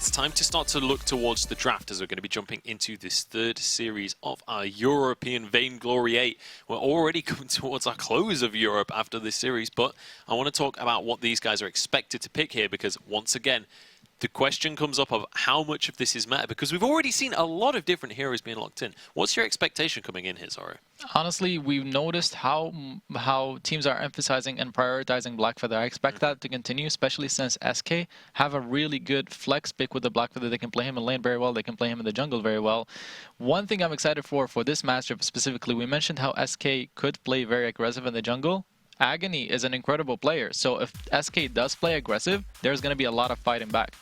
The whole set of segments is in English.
it's time to start to look towards the draft as we're going to be jumping into this third series of our European Vainglory 8. We're already coming towards our close of Europe after this series, but I want to talk about what these guys are expected to pick here, because once again, the question comes up of how much of this is meta, because we've already seen a lot of different heroes being locked in. What's your expectation coming in here, Zoro? Honestly, we've noticed how teams are emphasizing and prioritizing Blackfeather. I expect that to continue, especially since SK have a really good flex pick with the Blackfeather. They can play him in lane very well. They can play him in the jungle very well. One thing I'm excited for this matchup specifically, we mentioned how SK could play very aggressive in the jungle. Agony is an incredible player, so if SK does play aggressive, there's going to be a lot of fighting back.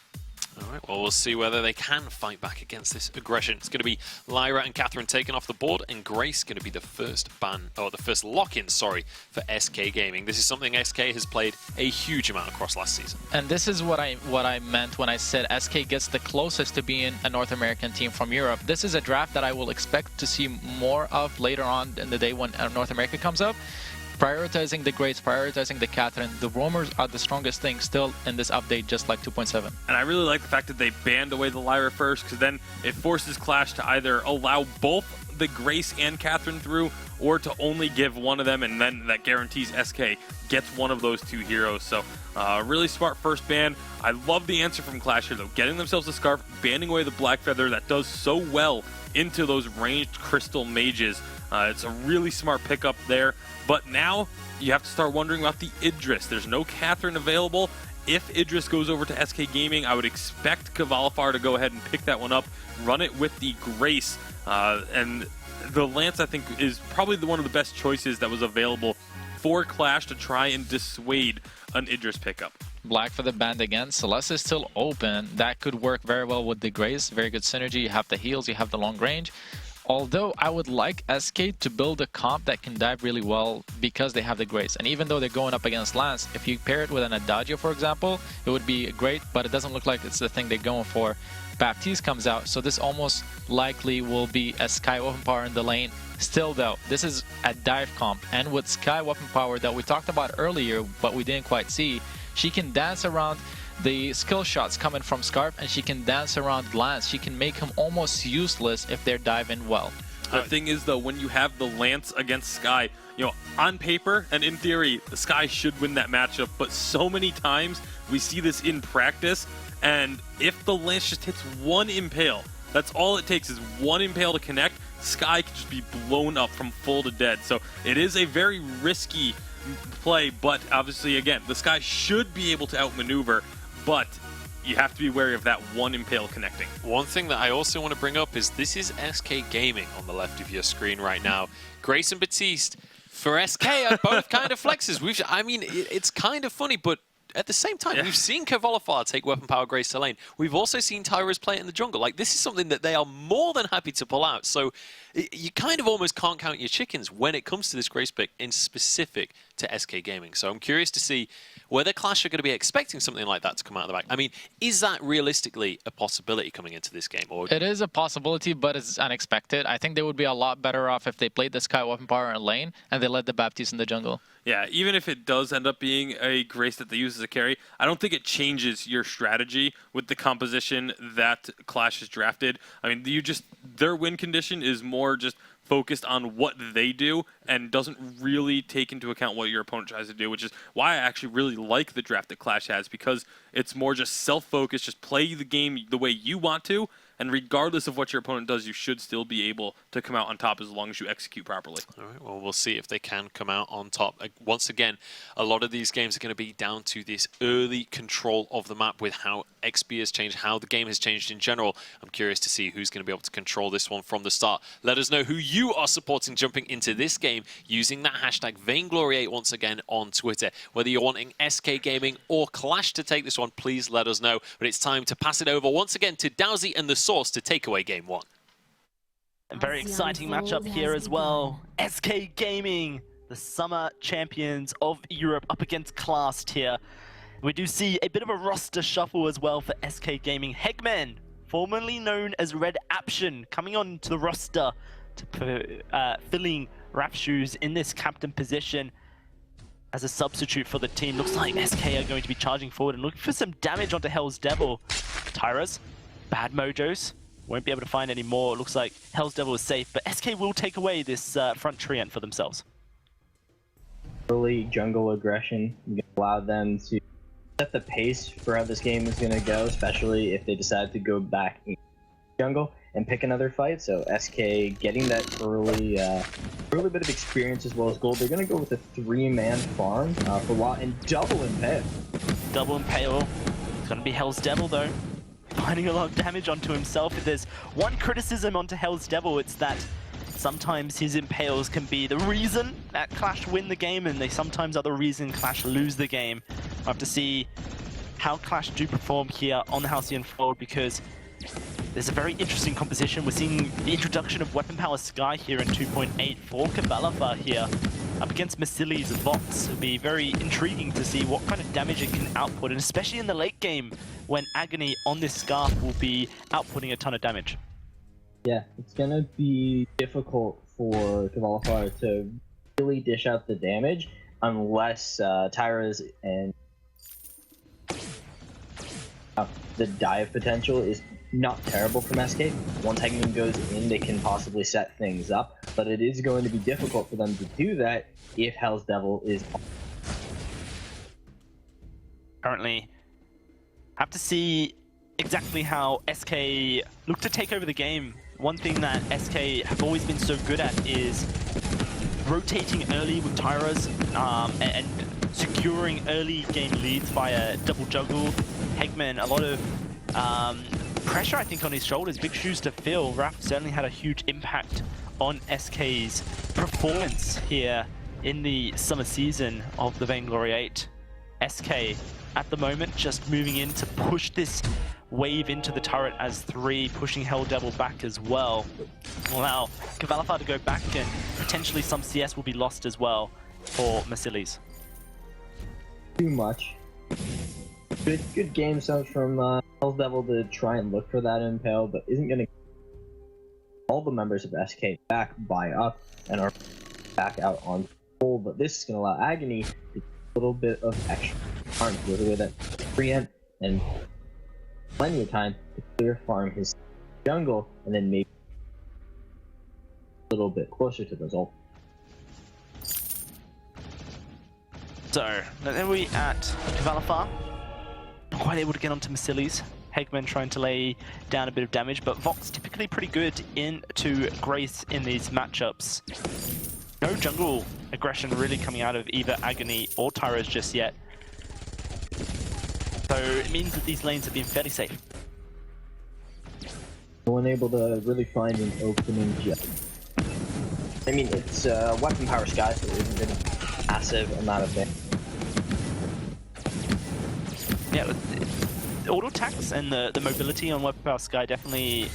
All right, well, we'll see whether they can fight back against this aggression. It's going to be Lyra and Catherine taken off the board, and Grace going to be the first ban, or the first lock-in, sorry, for SK Gaming. This is something SK has played a huge amount across last season. And this is what I meant when I said SK gets the closest to being a North American team from Europe. This is a draft that I will expect to see more of later on in the day when North America comes up. Prioritizing the Grace, prioritizing the Catherine. The roamers are the strongest thing still in this update, just like 2.7. And I really like the fact that they banned away the Lyra first, because then it forces Qlash to either allow both the Grace and Catherine through, or to only give one of them, and then that guarantees SK gets one of those two heroes. So really smart first ban. I love the answer from Qlash here, though. Getting themselves a Scarf, banning away the Blackfeather that does so well into those ranged crystal mages. It's a really smart pickup there. But now you have to start wondering about the Idris. There's no Catherine available. If Idris goes over to SK Gaming, I would expect Kvalifar to go ahead and pick that one up, run it with the Grace. And the Lance, I think, is probably one of the best choices that was available for Qlash to try and dissuade an Idris pickup. Blackfeather banned again. Celeste is still open. That could work very well with the Grace. Very good synergy. You have the heals, you have the long range. Although I would like SK to build a comp that can dive really well because they have the Grace. And even though they're going up against Lance, if you pair it with an Adagio, for example, it would be great, but it doesn't look like it's the thing they're going for. Baptiste comes out, so this almost likely will be a Skye Weapon Power in the lane. Still though, this is a dive comp, and with Skye Weapon Power that we talked about earlier, but we didn't quite see, she can dance around the skill shots coming from Scarf, and she can dance around Lance. She can make him almost useless if they're diving well. The thing is, though, when you have the Lance against Skye, you know, on paper and in theory, the Skye should win that matchup, but so many times we see this in practice, and if the Lance just hits one impale, that's all it takes is one impale to connect, Skye can just be blown up from full to dead. So it is a very risky play, but obviously, again, the Skye should be able to outmaneuver, but you have to be wary of that one impale connecting. One thing that I also want to bring up is this is SK Gaming on the left of your screen right now. Grace and Baptiste for SK are both kind of flexes. I mean, it's kind of funny, but at the same time, we've seen Kvalifar take Weapon Power Grace to lane. We've also seen Tyra's play it in the jungle. Like, this is something that they are more than happy to pull out. So you kind of almost can't count your chickens when it comes to this Grace pick in specific to SK Gaming. So I'm curious to see whether Qlash are going to be expecting something like that to come out of the back. I mean, is that realistically a possibility coming into this game? Or it is a possibility, but it's unexpected. I think they would be a lot better off if they played the Skye Weapon Power in lane and they led the Baptiste in the jungle. Yeah, even if it does end up being a Grace that they use as a carry, I don't think it changes your strategy with the composition that Qlash has drafted. I mean, their win condition is more just focused on what they do and doesn't really take into account what your opponent tries to do, which is why I actually really like the draft that Qlash has, because it's more just self-focused, just play the game the way you want to, and regardless of what your opponent does, you should still be able to come out on top as long as you execute properly. All right, well, we'll see if they can come out on top. Once again, a lot of these games are going to be down to this early control of the map with how XP has changed, how the game has changed in general. I'm curious to see who's going to be able to control this one from the start. Let us know who you are supporting jumping into this game using that hashtag Vainglory8 once again on Twitter. Whether you're wanting SK Gaming or Qlash to take this one, please let us know. But it's time to pass it over once again to Dowsy and the Source to take away game one. A very exciting matchup here as well. SK Gaming, the summer champions of Europe, up against Qlash here. We do see a bit of a roster shuffle as well for SK Gaming. Hegman, formerly known as Red Aption, coming on to the roster to filling Rapshoes in this captain position as a substitute for the team. Looks like SK are going to be charging forward and looking for some damage onto Hell's Devil. Tyras bad mojos. Won't be able to find any more. It looks like Hell's Devil is safe, but SK will take away this front treant for themselves. Early jungle aggression allow them to set the pace for how this game is going to go, especially if they decide to go back in jungle and pick another fight. So SK getting that early bit of experience as well as gold. They're going to go with a 3-man farm for a while and double impale. Double impale. It's going to be Hell's Devil though. Finding a lot of damage onto himself. If there's one criticism onto Hell's Devil, it's that sometimes his impales can be the reason that Qlash win the game, and they sometimes are the reason Qlash lose the game. We'll have to see how Qlash do perform here on the Halcyon Fold, because there's a very interesting composition. We're seeing the introduction of Weapon Power Sky here in 2.8 for Qvalifer here up against Masili's Vox. It'll be very intriguing to see what kind of damage it can output, and especially in the late game when Agony on this Scarf will be outputting a ton of damage. Yeah, it's going to be difficult for Qvalifer to really dish out the damage unless Tyra's and the dive potential is not terrible from SK. Once Hegman goes in, they can possibly set things up, but it is going to be difficult for them to do that if Hell's Devil is... Currently, have to see exactly how SK look to take over the game. One thing that SK have always been so good at is rotating early with Tyras and securing early game leads via double juggle. Hegman, a lot of pressure, I think, on his shoulders, big shoes to fill. Raph certainly had a huge impact on SK's performance here in the summer season of the Vainglory8. SK, at the moment, just moving in to push this wave into the turret as 3, pushing Hell Devil back as well. Allow Qvalifer to go back, and potentially some CS will be lost as well for Masilis. Too much. Good game sense from Hell's Devil to try and look for that impale, but isn't going to... All the members of SK back buy up and are back out on full, but this is going to allow Agony to get a little bit of extra farm to go away that preempt and plenty of time to clear farm his jungle, and then maybe a little bit closer to the result. So, then we at Qvalifer. Not quite able to get onto Masilis. Hegman trying to lay down a bit of damage, but Vox typically pretty good into Grace in these matchups. No jungle aggression really coming out of either Agony or Tyras just yet. So it means that these lanes have been fairly safe. No one able to really find an opening yet. I mean, it's Weapon Power Sky, so it isn't a massive amount of damage. Yeah, auto attacks and the mobility on Weapon Power Sky definitely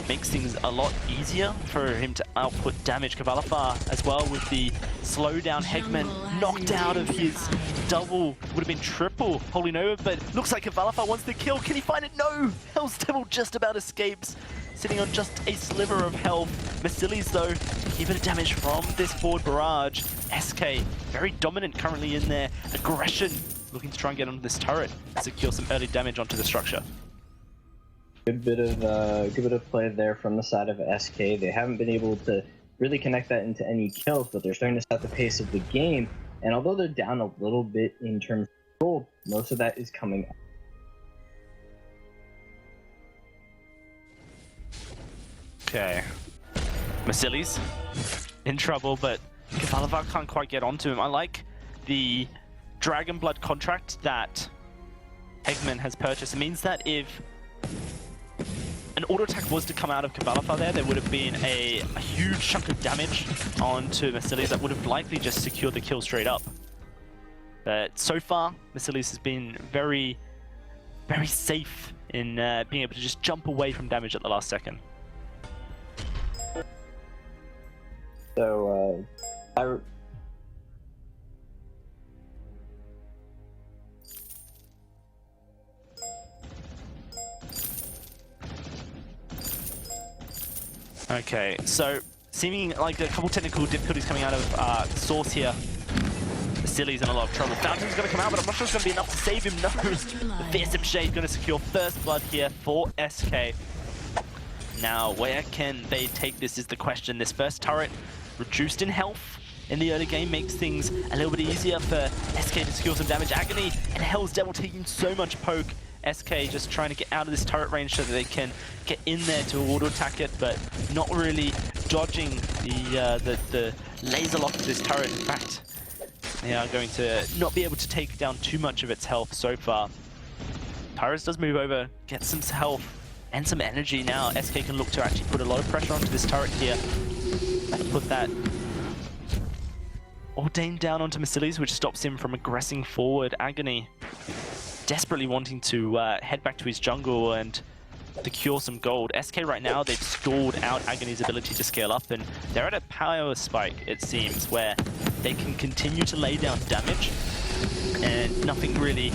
makes things a lot easier for him to output damage. Qvalifer as well with the slowdown. Hegman knocked out of his double, would have been triple Holy Nova, but looks like Qvalifer wants the kill. Can he find it? No! Hell's Devil just about escapes, sitting on just a sliver of health. Masilis though, taking a bit of damage from this forward barrage. SK, very dominant currently in their aggression, looking to try and get onto this turret, secure some early damage onto the structure. Good bit of play there from the side of SK. They haven't been able to really connect that into any kills, but they're starting to set the pace of the game. And although they're down a little bit in terms of gold, most of that is coming up. Okay. Masilis in trouble, but Qvalifer can't quite get onto him. I like the Dragon Blood contract that Hegman has purchased. It means that if an auto attack was to come out of Qvalifer there would have been a huge chunk of damage onto Masilis that would have likely just secured the kill straight up. But so far, Masilis has been very, very safe in being able to just jump away from damage at the last second. So, Okay, so seeming like a couple technical difficulties coming out of Source here. The Vasili's in a lot of trouble. Fountain's going to come out, but I'm not sure it's going to be enough to save him. No, the Fearsome Shade going to secure first blood here for SK. Now, where can they take this is the question. This first turret, reduced in health in the early game, makes things a little bit easier for SK to secure some damage. Agony and Hell's Devil taking so much poke. SK just trying to get out of this turret range so that they can get in there to auto-attack it, but not really dodging the laser lock of this turret. In fact, they are going to not be able to take down too much of its health so far. Tyrus does move over, get some health and some energy now. SK can look to actually put a lot of pressure onto this turret here. Put that Ordained down onto Vasili's, which stops him from aggressing forward. Agony desperately wanting to head back to his jungle and secure some gold. SK right now, they've stalled out Agony's ability to scale up, and they're at a power spike, it seems, where they can continue to lay down damage, and nothing really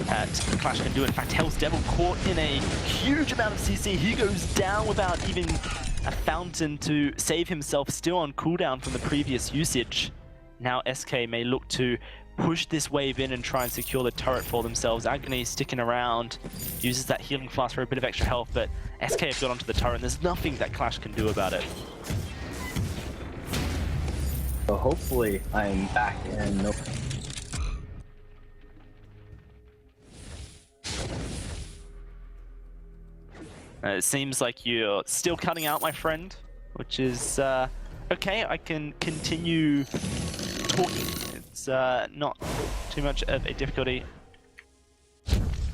Qlash can do. In fact, Hell's Devil caught in a huge amount of CC. He goes down without even a fountain to save himself, still on cooldown from the previous usage. Now SK may look to push this wave in and try and secure the turret for themselves. Agony sticking around, uses that healing flask for a bit of extra health, but SK have got onto the turret and there's nothing that Qlash can do about it. So hopefully I'm back and nope. It seems like you're still cutting out, my friend, which is okay. I can continue talking. It's not too much of a difficulty.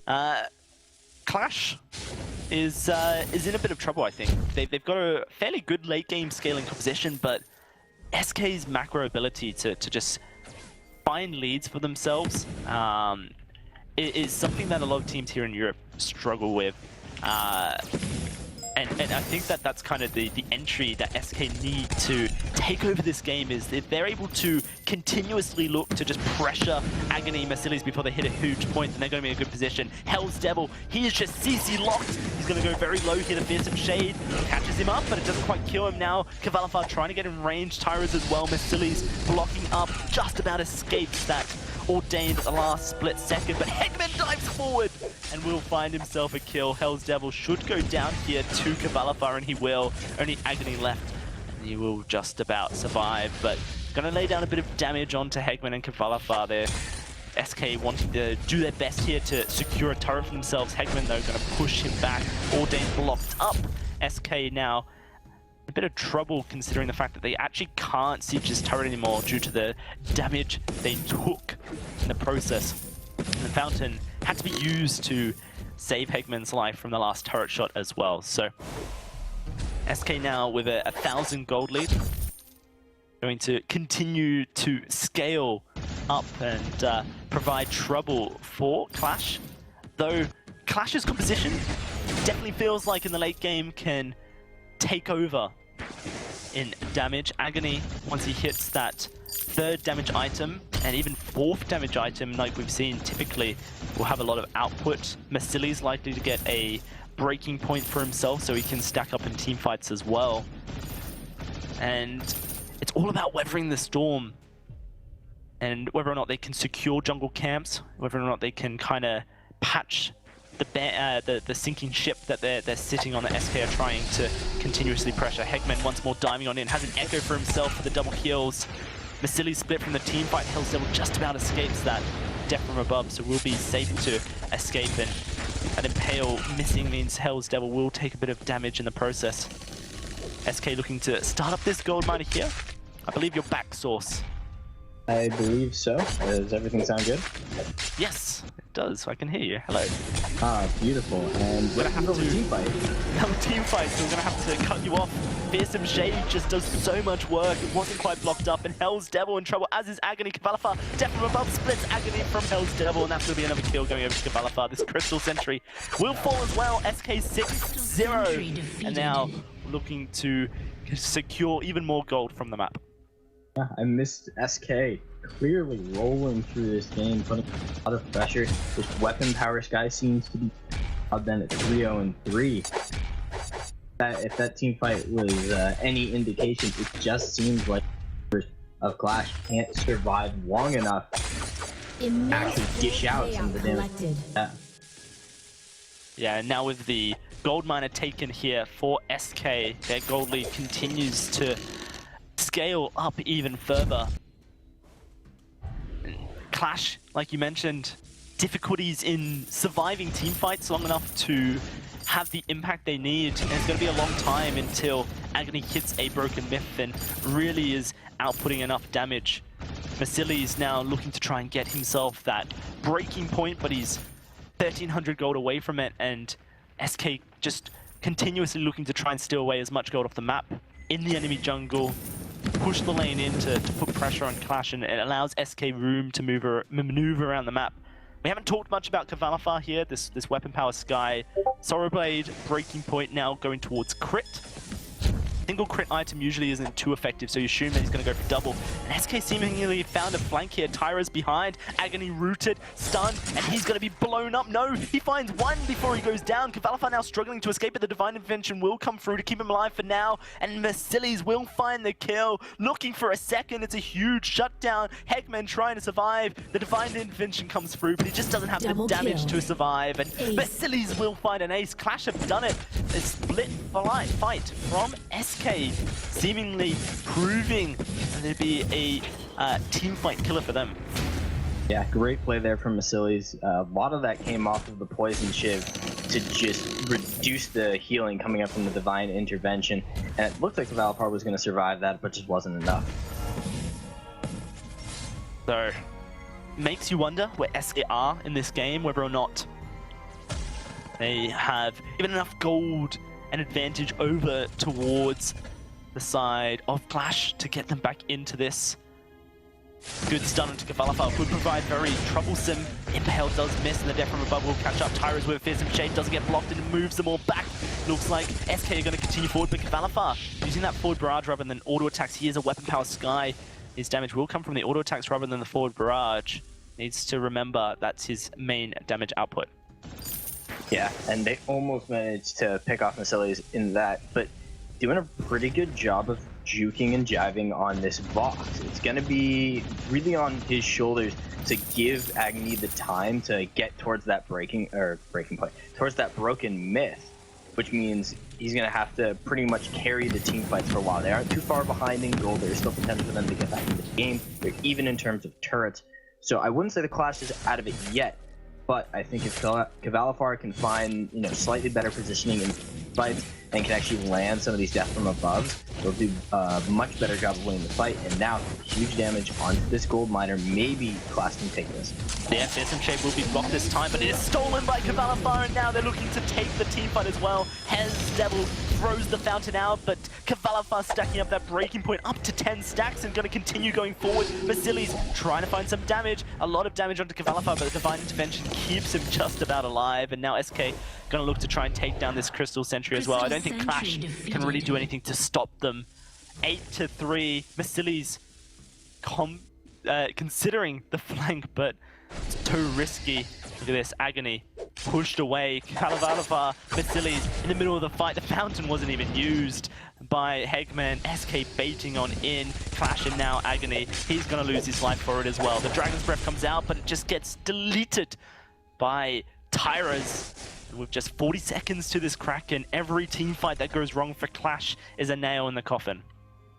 Qlash is in a bit of trouble, I think. They've got a fairly good late game scaling composition, but SK's macro ability to just find leads for themselves is something that a lot of teams here in Europe struggle with. And I think that that's kind of the entry that SK need to take over this game, is if they're able to continuously look to just pressure Agony and Vasili's before they hit a huge point, then they're going to be in a good position. Hell's Devil, he is just CC locked. He's going to go very low here. The Fearsome Shade catches him up, but it doesn't quite kill him now. Kvalifar trying to get in range. Tyrus as well. Vasili's blocking up, just about escapes that Ordained at the last split second, but Hegman dives forward and will find himself a kill. Hell's Devil should go down here to Kvalifar, and he will. Only Agony left, and he will just about survive, but gonna lay down a bit of damage onto Hegman and Kvalifar there. SK wanting to do their best here to secure a turret for themselves. Hegman, though, gonna push him back. Ordained blocked up. SK now a bit of trouble considering the fact that they actually can't siege this turret anymore due to the damage they took in the process. And the fountain had to be used to save Hegman's life from the last turret shot as well. So SK now with a 1,000 gold lead, going to continue to scale up and provide trouble for Qlash. Though Qlash's composition definitely feels like in the late game can take over in damage. Agony, once he hits that 3rd damage item and even 4th damage item like we've seen typically, will have a lot of output. Vasili's likely to get a breaking point for himself so he can stack up in team fights as well. And it's all about weathering the storm and whether or not they can secure jungle camps, whether or not they can kind of patch the sinking ship that they're sitting on. The SK are trying to continuously pressure. Hegman once more diving on in, has an echo for himself for the double kills. Vasili split from the team fight. Hell's Devil just about escapes that death from above, so will be safe to escape, and an Impale missing means Hell's Devil will take a bit of damage in the process. SK looking to start up this gold miner here. I believe you're back, Source. I believe so. Does everything sound good? Yes, it does. I can hear you. Hello. Ah, beautiful. And We're gonna have to team fight. Another team fight, so we're gonna have to cut you off. Fearsome Shade just does so much work. It wasn't quite blocked up, and Hell's Devil in trouble, as is Agony. Kvalifar, death from above, splits Agony from Hell's Devil, and that's gonna be another kill going over to Kvalifar. This Crystal Sentry will fall as well. SK 6-0, and now looking to secure even more gold from the map. Yeah, I missed SK clearly rolling through this game, putting a lot of pressure. This weapon power Sky seems to be out then at 3-0-3. If that team fight was any indication, it just seems like of Qlash can't survive long enough to actually dish out some of the damage. Yeah, now with the gold miner taken here for SK, their gold lead continues to scale up even further. Qlash, like you mentioned, difficulties in surviving team fights long enough to have the impact they need. And it's going to be a long time until Agony hits a broken myth and really is outputting enough damage. Vasili's now looking to try and get himself that breaking point, but he's 1,300 gold away from it, and SK just continuously looking to try and steal away as much gold off the map in the enemy jungle, push the lane in to put pressure on Qlash, and it allows SK room to maneuver around the map. We haven't talked much about Qvalifar here, this weapon power Sky. Sorrowblade, breaking point now going towards crit. Single crit item usually isn't too effective, so you assume that he's going to go for double. And SK seemingly found a flank here. Tyra's behind, Agony rooted, stunned, and he's going to be blown up. No, he finds one before he goes down. Qvalifar now struggling to escape, but the Divine Intervention will come through to keep him alive for now. And Vasilis will find the kill, looking for a second. It's a huge shutdown. Hegman trying to survive. The Divine Intervention comes through, but he just doesn't have the damage to survive. And Vasilis will find an ace. Qlash have done it. A split fight from SK, seemingly proving that it'd be a team fight killer for them. Yeah, great play there from Vasilis. A lot of that came off of the Poison Shiv to just reduce the healing coming up from the Divine Intervention. And it looked like Qvalifar was going to survive that, but just wasn't enough. So, makes you wonder where SK are in this game, whether or not they have even enough gold and advantage over towards the side of Qlash to get them back into this. Good stun into Qvalifar would provide very troublesome. Impale does miss, and the death from above will catch up. Tyra's with Fearsome Shade doesn't get blocked and moves them all back. Looks like SK are going to continue forward, but Qvalifar using that forward barrage rather than auto attacks. He is a weapon power Sky. His damage will come from the auto attacks rather than the forward barrage. Needs to remember that's his main damage output. Yeah, and they almost managed to pick off Vasilis in that, but doing a pretty good job of juking and jiving on this box. It's going to be really on his shoulders to give Agony the time to get towards that breaking point, towards that broken myth, which means he's going to have to pretty much carry the team fights for a while. They aren't too far behind in gold. There's still potential for them to get back into the game. They're even in terms of turrets. So I wouldn't say the Qlash is out of it yet, but I think if Qvalifar can find, slightly better positioning in fights and can actually land some of these death from above, they'll do a much better job of winning the fight. And now, huge damage onto this gold miner. Maybe Qlash can take this. Yeah, Fearsome Shade will be blocked this time, but it is stolen by Qvalifar, and now they're looking to take the team fight as well. Hez Devil throws the fountain out, but Qvalifar stacking up that breaking point up to 10 stacks and going to continue going forward. Vasilis trying to find some damage, a lot of damage onto Qvalifar, but the Divine Intervention keeps him just about alive, and now SK going to look to try and take down this Crystal Sentry as well. I don't think Qlash can really do anything to stop them. 8-3, Vasilis considering the flank, but it's too risky. Look at this, Agony pushed away. Qvalifar, Vasilis in the middle of the fight. The fountain wasn't even used by Hegman. SK baiting on in. Qlash and now Agony. He's going to lose his life for it as well. The Dragon's Breath comes out, but it just gets deleted by Tyra's. With just 40 seconds to this Kraken, every team fight that goes wrong for Qlash is a nail in the coffin.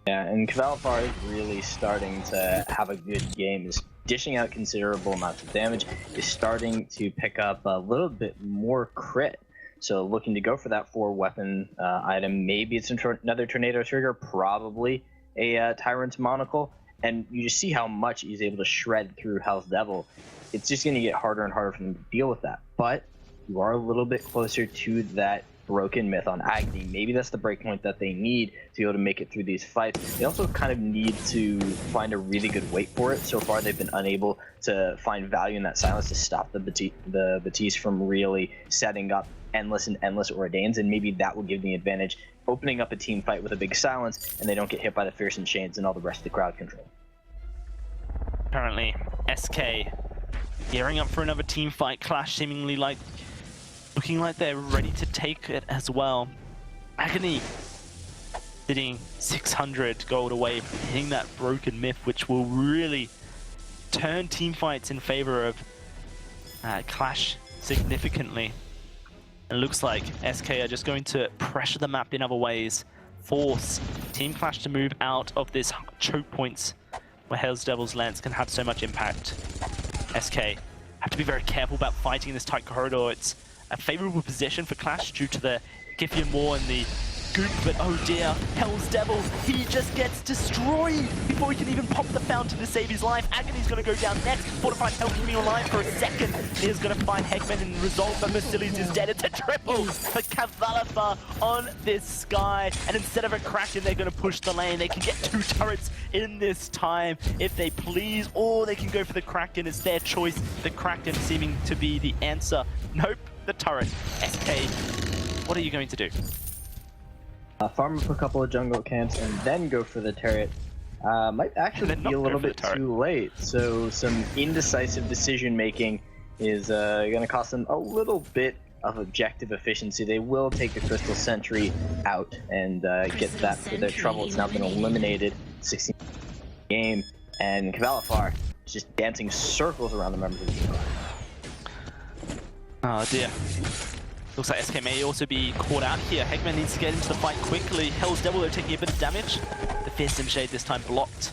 Yeah, and Qvalifar is really starting to have a good game. Is dishing out considerable amounts of damage. Is starting to pick up a little bit more crit. So looking to go for that 4-weapon item. Maybe it's another Tornado Trigger, probably a Tyrant's Monocle. And you just see how much he's able to shred through Hell's Devil. It's just going to get harder and harder for them to deal with that. But you are a little bit closer to that broken myth on Agony. Maybe that's the breakpoint that they need to be able to make it through these fights. They also kind of need to find a really good weight for it. So far, they've been unable to find value in that silence to stop the Batiste from really setting up endless and endless Ordains, and maybe that will give the advantage, opening up a team fight with a big silence, and they don't get hit by the Fearsome Shades and all the rest of the crowd control. Currently, SK gearing up for another team fight. Qlash seemingly looking like they're ready to take it as well. Agony sitting 600 gold away from hitting that broken myth, which will really turn team fights in favor of Qlash significantly. And it looks like SK are just going to pressure the map in other ways, force Team Qlash to move out of this choke points where Hell's Devil's Lance can have so much impact. SK have to be very careful about fighting in this tight corridor. It's a favorable position for Qlash due to the Giffian War and the Goop, but oh dear, Hell's Devil, he just gets destroyed before he can even pop the fountain to save his life. Agony's going to go down next. Fortified Hell keeping alive for a second. He is going to find Heckman and resolve, but Mercillius is dead. It's a triple for Qlash on this Sky. And instead of a Kraken, they're going to push the lane. They can get 2 turrets in this time if they please, or they can go for the Kraken. It's their choice. The Kraken seeming to be the answer. Nope, the turret. SK, what are you going to do? Farm up a couple of jungle camps and then go for the turret. Might actually be a little bit too late, so some indecisive decision making is going to cost them a little bit of objective efficiency. They will take the Crystal Sentry out and get that for their trouble. It's now been eliminated. 16 game, and Qlash is just dancing circles around the members of the team. Oh dear. Looks like SK may also be caught out here. Heckman needs to get into the fight quickly. Hell's Devil are taking a bit of damage. The Fearsome Shade this time blocked.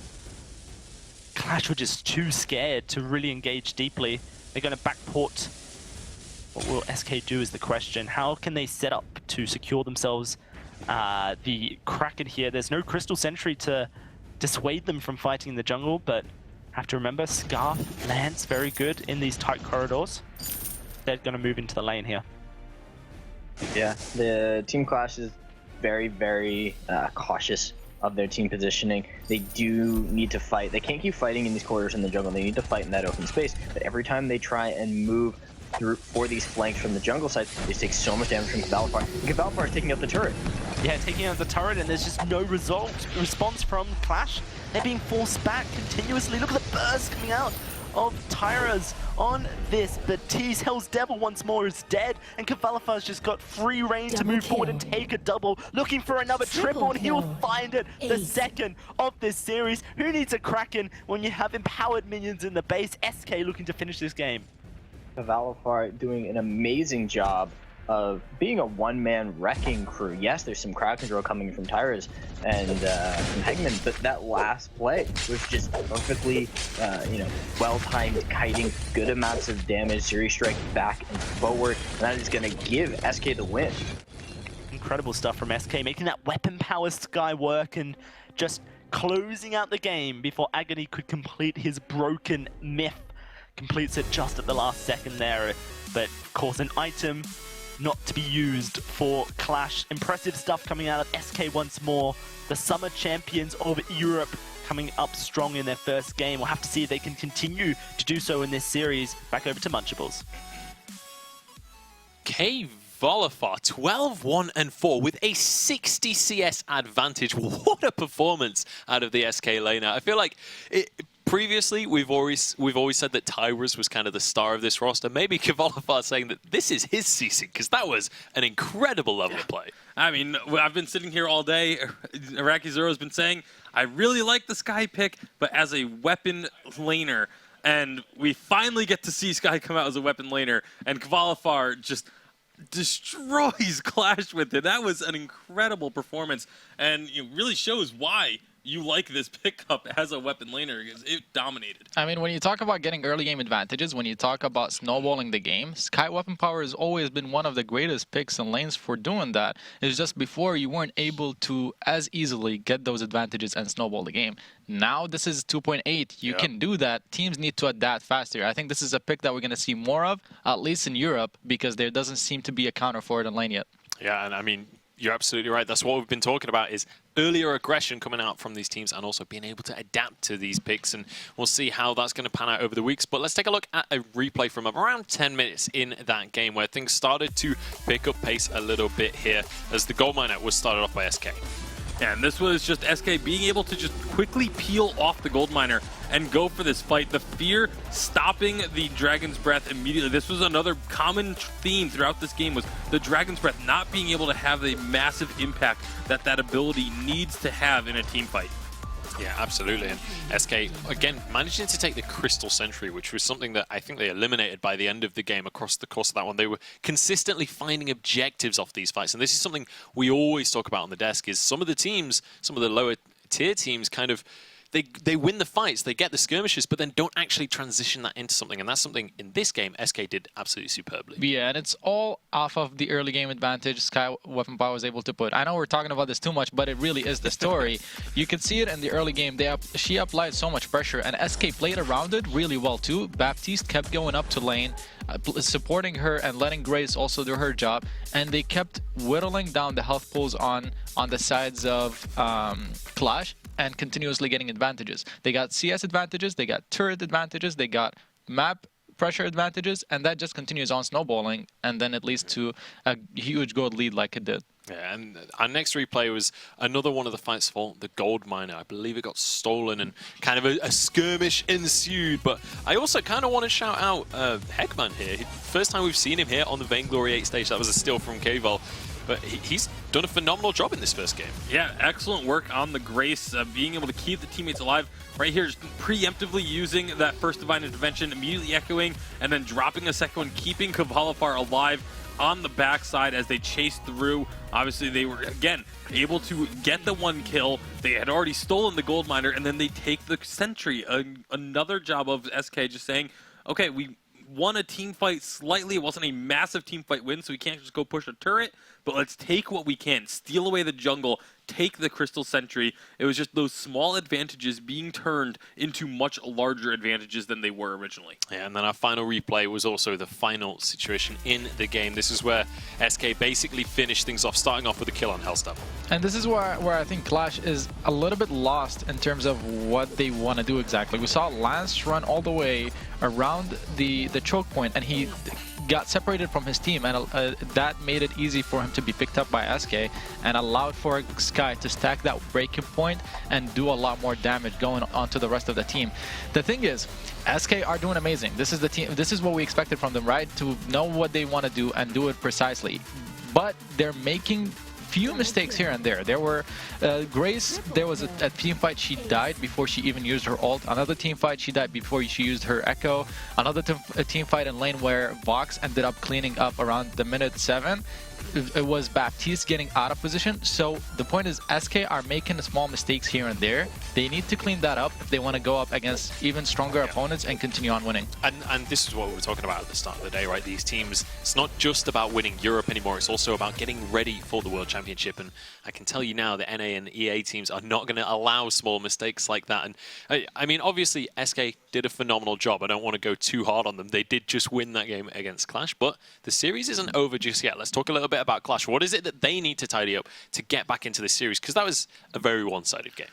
Qlash were just too scared to really engage deeply. They're going to backport. What will SK do is the question. How can they set up to secure themselves the Kraken here? There's no Crystal Sentry to dissuade them from fighting in the jungle, but have to remember, Scarf, Lance, very good in these tight corridors. They're going to move into the lane here. Yeah, the Team Qlash is very, very cautious of their team positioning. They do need to fight. They can't keep fighting in these corridors in the jungle. They need to fight in that open space. But every time they try and move through for these flanks from the jungle side, they take so much damage from Qlash. Qlash is taking out the turret. Yeah, taking out the turret, and there's just no response from Qlash. They're being forced back continuously. Look at the burst coming out of Tyra's on this. Batiste, Hell's Devil once more is dead, and Qlash just got free reign to move forward and take a double, looking for another triple, and he'll find it. The second of this series. Who needs a Kraken when you have empowered minions in the base? SK looking to finish this game. Qlash doing an amazing job of being a one-man wrecking crew. Yes, there's some crowd control coming from Tyra's and from Heckman, but that last play was just perfectly, well-timed kiting, good amounts of damage, series strike back and forward, and that is going to give SK the win. Incredible stuff from SK, making that weapon power Sky work and just closing out the game before Agony could complete his broken myth. Completes it just at the last second there, but of course an item not to be used for Qlash. Impressive stuff coming out of SK once more. The summer champions of Europe coming up strong in their first game. We'll have to see if they can continue to do so in this series. Back over to Munchables. Qlash 12-1-4 with a 60 CS advantage. What a performance out of the SK laner. I feel like previously we've always said that Tyrus was kind of the star of this roster. Maybe Qlash saying that this is his season, because that was an incredible level of play. I mean, I've been sitting here all day. Iraqi Zero has been saying, I really like the Sky pick, but as a weapon laner, and we finally get to see Sky come out as a weapon laner, and Qlash just destroys Qlash with it. That was an incredible performance, and it really shows why you like this pickup as a weapon laner, because it dominated. I mean, when you talk about getting early game advantages, when you talk about snowballing the game, Sky Weapon Power has always been one of the greatest picks and lanes for doing that. It's just before you weren't able to as easily get those advantages and snowball the game. Now this is 2.8. You can do that. Teams need to adapt faster. I think this is a pick that we're going to see more of, at least in Europe, because there doesn't seem to be a counter for it in lane yet. Yeah, and I mean, you're absolutely right. That's what we've been talking about, is earlier aggression coming out from these teams and also being able to adapt to these picks. And we'll see how that's going to pan out over the weeks. But let's take a look at a replay from around 10 minutes in that game where things started to pick up pace a little bit here as the gold miner was started off by SK. And this was just SK being able to just quickly peel off the gold miner and go for this fight. The fear stopping the Dragon's Breath immediately. This was another common theme throughout this game, was the Dragon's Breath not being able to have the massive impact that that ability needs to have in a team fight. Yeah, absolutely. And SK, again, managing to take the Crystal Sentry, which was something that I think they eliminated by the end of the game across the course of that one. They were consistently finding objectives off these fights. And this is something we always talk about on the desk, is some of the teams, some of the lower tier teams kind of, they win the fights, they get the skirmishes, but then don't actually transition that into something. And that's something in this game SK did absolutely superbly. Yeah, and it's all off of the early game advantage Sky Weapon Power was able to put. I know we're talking about this too much, but it really is the story. You can see it in the early game. She applied so much pressure, and SK played around it really well too. Baptiste kept going up to lane, supporting her and letting Grace also do her job, and they kept whittling down the health pools on the sides of Qlash, and continuously getting advantages. They got CS advantages, they got turret advantages, they got map pressure advantages, and that just continues on snowballing, and then it leads to a huge gold lead like it did. Yeah, and our next replay was another one of the fights for the gold miner. I believe it got stolen and kind of a skirmish ensued. But I also kind of want to shout out Heckman here. First time we've seen him here on the Vainglory8 stage. That was a steal from Kval. But he's done a phenomenal job in this first game. Yeah, excellent work on the Grace, being able to keep the teammates alive. Right here, just preemptively using that first Divine Intervention, immediately echoing, and then dropping a second one, keeping Kvalifar alive on the backside as they chased through. Obviously, they were, again, able to get the one kill. They had already stolen the gold miner, and then they take the sentry. Another job of SK just saying, okay, we won a team fight slightly. It wasn't a massive team fight win, so we can't just go push a turret, but let's take what we can, steal away the jungle, take the Crystal Sentry. It was just those small advantages being turned into much larger advantages than they were originally. Yeah, and then our final replay was also the final situation in the game. This is where SK basically finished things off, starting off with a kill on Hellstar. And this is where I think Qlash is a little bit lost in terms of what they want to do exactly. We saw Lance run all the way around the choke point, and he got separated from his team, and that made it easy for him to be picked up by SK and allowed for Sky to stack that breaking point and do a lot more damage going on to the rest of the team. The thing is, SK are doing amazing. This is the team. This is what we expected from them, right? To know what they want to do and do it precisely. But they're making few mistakes here and there. There were Grace, there was a team fight, she died before she even used her ult. Another team fight, she died before she used her echo. Another team fight in lane where Vox ended up cleaning up around the minute 7. It was Baptiste getting out of position. So the point is, SK are making small mistakes here and there. They need to clean that up if they want to go up against even stronger opponents and continue on winning. And this is what we were talking about at the start of the day, right? These teams, it's not just about winning Europe anymore, it's also about getting ready for the World Championship. And I can tell you now, the NA and EA teams are not going to allow small mistakes like that. And I mean, obviously, SK did a phenomenal job. I don't want to go too hard on them. They did just win that game against Qlash, but the series isn't over just yet. Let's talk a little bit about Qlash. What is it that they need to tidy up to get back into this series? Because that was a very one-sided game.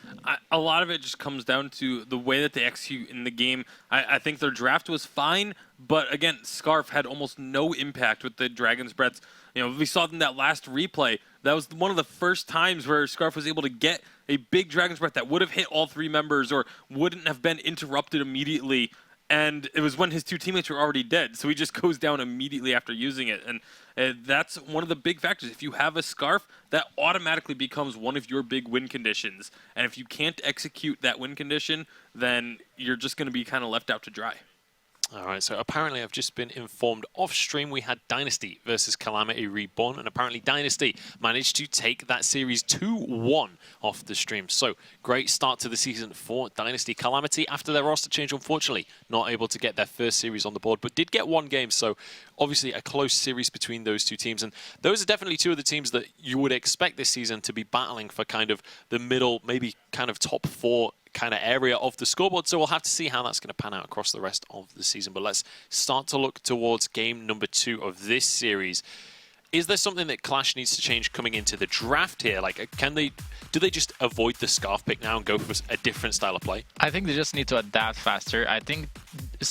A lot of it just comes down to the way that they execute in the game. I think their draft was fine, but again, Scarf had almost no impact with the Dragon's Breaths. You know, we saw in that last replay, that was one of the first times where Scarf was able to get a big Dragon's Breath that would have hit all 3 members or wouldn't have been interrupted immediately. And it was when his 2 teammates were already dead, so he just goes down immediately after using it. And that's one of the big factors. If you have a Scarf, that automatically becomes one of your big win conditions. And if you can't execute that win condition, then you're just going to be kind of left out to dry. All right, so apparently I've just been informed off stream we had Dynasty versus Calamity Reborn, and apparently Dynasty managed to take that series 2-1 off the stream. So great start to the season for Dynasty. Calamity, after their roster change, unfortunately not able to get their first series on the board, but did get 1 game. So obviously a close series between those 2 teams, and those are definitely 2 of the teams that you would expect this season to be battling for kind of the middle, maybe kind of top 4 kind of area of the scoreboard. So we'll have to see how that's going to pan out across the rest of the season. But let's start to look towards game number 2 of this series. Is there something that Qlash needs to change coming into the draft here? Like, do they just avoid the Scarf pick now and go for a different style of play? I think they just need to adapt faster. I think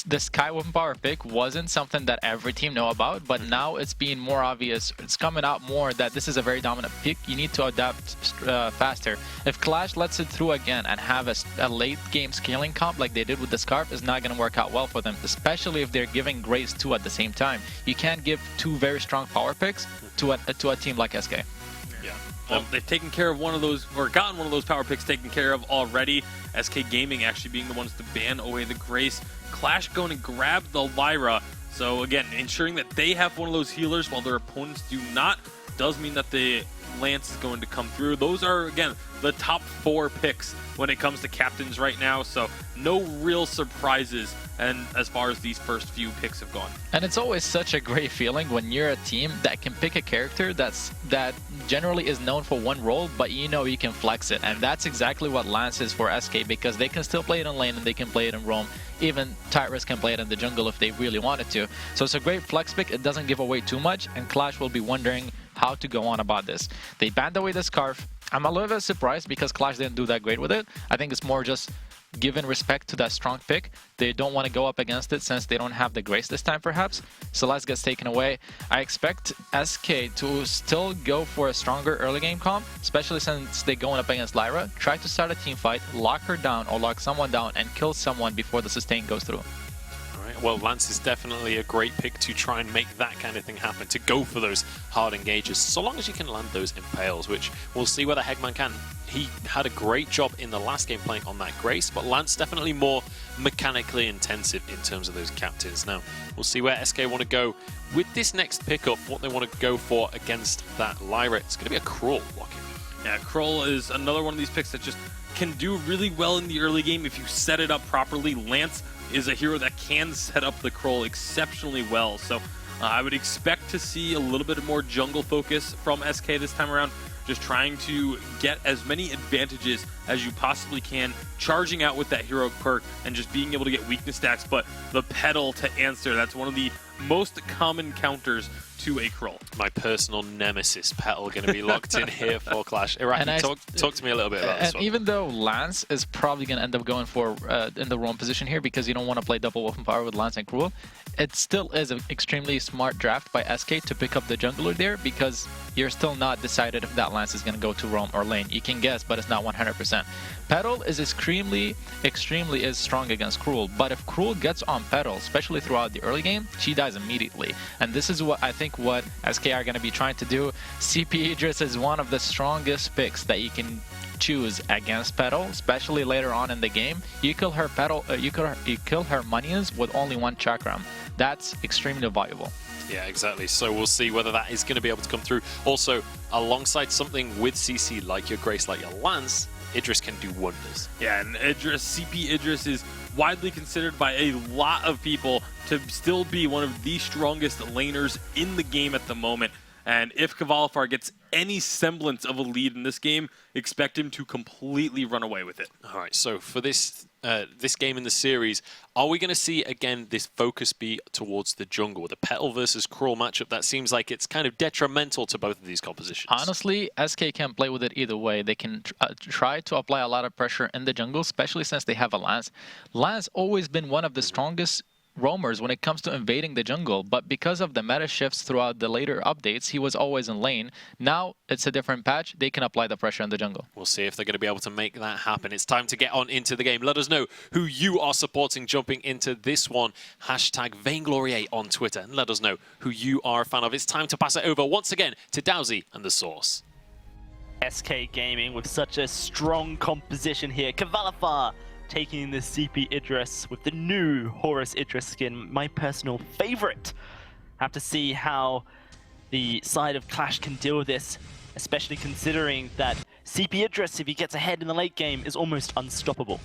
the Sky Weapon Power pick wasn't something that every team know about, but now it's being more obvious. It's coming out more that this is a very dominant pick. You need to adapt faster. If Qlash lets it through again and have a late game scaling comp like they did with the Scarf, is not going to work out well for them, especially if they're giving Grace 2 at the same time. You can't give 2 very strong power picks to a team like SK. Yeah. Well, they've taken care of one of those, or gotten one of those power picks taken care of already. SK Gaming actually being the ones to ban away the Grace. Qlash going to grab the Lyra. So again, ensuring that they have one of those healers while their opponents do not does mean that the Lance is going to come through. Those are, again, the top 4 picks when it comes to captains right now. So no real surprises and as far as these first few picks have gone. And it's always such a great feeling when you're a team that can pick a character that generally is known for one role, but you know you can flex it. And that's exactly what Lance is for SK, because they can still play it in lane and they can play it in roam. Even Tyrus can play it in the jungle if they really wanted to. So it's a great flex pick. It doesn't give away too much, and Qlash will be wondering how to go on about this. They banned away the Scarf. I'm a little bit surprised because Qlash didn't do that great with it. I think it's more just given respect to that strong pick. They don't want to go up against it since they don't have the Grace this time, perhaps. Celeste gets taken away. I expect SK to still go for a stronger early game comp, especially since they're going up against Lyra. Try to start a team fight, lock her down or lock someone down, and kill someone before the sustain goes through. Well, Lance is definitely a great pick to try and make that kind of thing happen, to go for those hard engages, so long as you can land those impales, which we'll see whether Hegman can. He had a great job in the last game playing on that Grace, but Lance definitely more mechanically intensive in terms of those captains. Now, we'll see where SK want to go with this next pickup, what they want to go for against that Lyra. It's going to be a Crawl lock-in. Yeah, Crawl is another one of these picks that just can do really well in the early game if you set it up properly. Lance is a hero that can set up the Crawl exceptionally well. So I would expect to see a little bit more jungle focus from SK this time around. Just trying to get as many advantages as you possibly can, charging out with that hero perk and just being able to get weakness stacks. But the pedal to answer, that's one of the most common counters to a Crawl. My personal nemesis, Petal, going to be locked in here for Qlash. Iraqi, talk to me a little bit about this one. Even though Lance is probably going to end up going for in the wrong position here because you don't want to play double weapon power with Lance and Cruel, it still is an extremely smart draft by SK to pick up the jungler there, because you're still not decided if that Lance is going to go to roam or lane. You can guess, but it's not 100%. Petal is extremely is strong against Cruel, but if Cruel gets on Petal, especially throughout the early game, she dies immediately. And this is what I think what SK are going to be trying to do. CP Idris is one of the strongest picks that you can choose against Petal, especially later on in the game. You kill her Petal, you kill her minions with only 1 chakram. That's extremely valuable. Yeah, exactly. So we'll see whether that is going to be able to come through. Also, alongside something with CC like your Grace, like your Lance, Idris can do wonders. Yeah, and Idris, CP Idris is widely considered by a lot of people to still be one of the strongest laners in the game at the moment. And if Kvalifar gets any semblance of a lead in this game, expect him to completely run away with it. All right, so for this this game in the series, are we going to see, again, this focus be towards the jungle? The Petal versus Crawl matchup, that seems like it's kind of detrimental to both of these compositions. Honestly, SK can play with it either way. They can try to apply a lot of pressure in the jungle, especially since they have a Lance. Lance always been one of the strongest roamers when it comes to invading the jungle, but because of the meta shifts throughout the later updates, he was always in lane. Now it's a different patch. They can apply the pressure in the jungle. We'll see if they're going to be able to make that happen. It's time to get on into the game. Let us know who you are supporting jumping into this one. Hashtag Vainglory8 on Twitter, and let us know who you are a fan of. It's time to pass it over once again to Dowsy and the Source. SK Gaming with such a strong composition here. Kvalifar taking the CP Idris with the new Horus Idris skin, my personal favorite. Have to see how the side of Qlash can deal with this, especially considering that CP Idris, if he gets ahead in the late game, is almost unstoppable.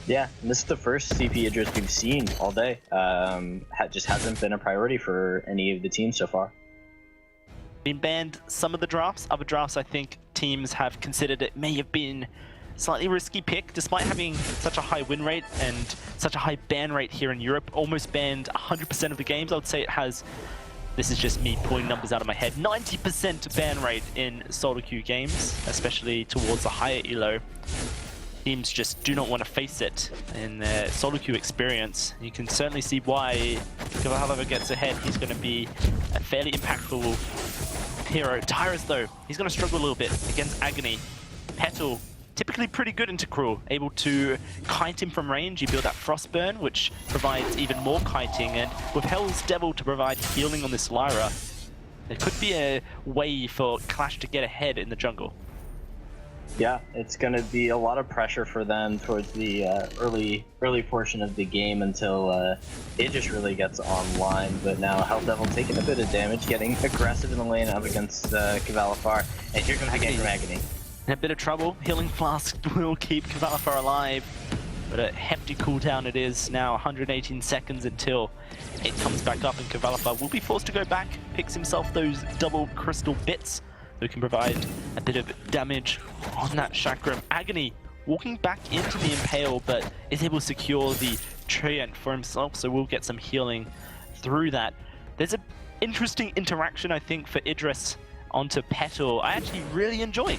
Yeah, this is the first CP Idris we've seen all day. Just hasn't been a priority for any of the teams so far. Been banned some of the drafts. Other drafts, I think teams have considered it may have been slightly risky pick, despite having such a high win rate and such a high ban rate here in Europe. Almost banned 100% of the games. I would say it has This is just me pulling numbers out of my head. 90% ban rate in solo queue games, especially towards the higher elo. Teams just do not want to face it in their solo queue experience. You can certainly see why if Cavalva gets ahead, he's going to be a fairly impactful hero. Tyrus, though, he's going to struggle a little bit against Agony. Petal, typically pretty good into Cruel, able to kite him from range. You build that Frostburn, which provides even more kiting, and with Hell's Devil to provide healing on this Lyra, there could be a way for Qlash to get ahead in the jungle. Yeah, it's going to be a lot of pressure for them towards the early portion of the game until it just really gets online. But now Hell Devil taking a bit of damage, getting aggressive in the lane up against Cavalifar, and here comes the game from Agony. In a bit of trouble. Healing Flask will keep Cavalifar alive, but a hefty cooldown it is now. 118 seconds until it comes back up, and Cavalifar will be forced to go back, picks himself those double crystal bits who can provide a bit of damage on that chakram. Agony walking back into the Impale, but is able to secure the Treant for himself, so we'll get some healing through that. There's an interesting interaction, I think, for Idris onto Petal. I actually really enjoy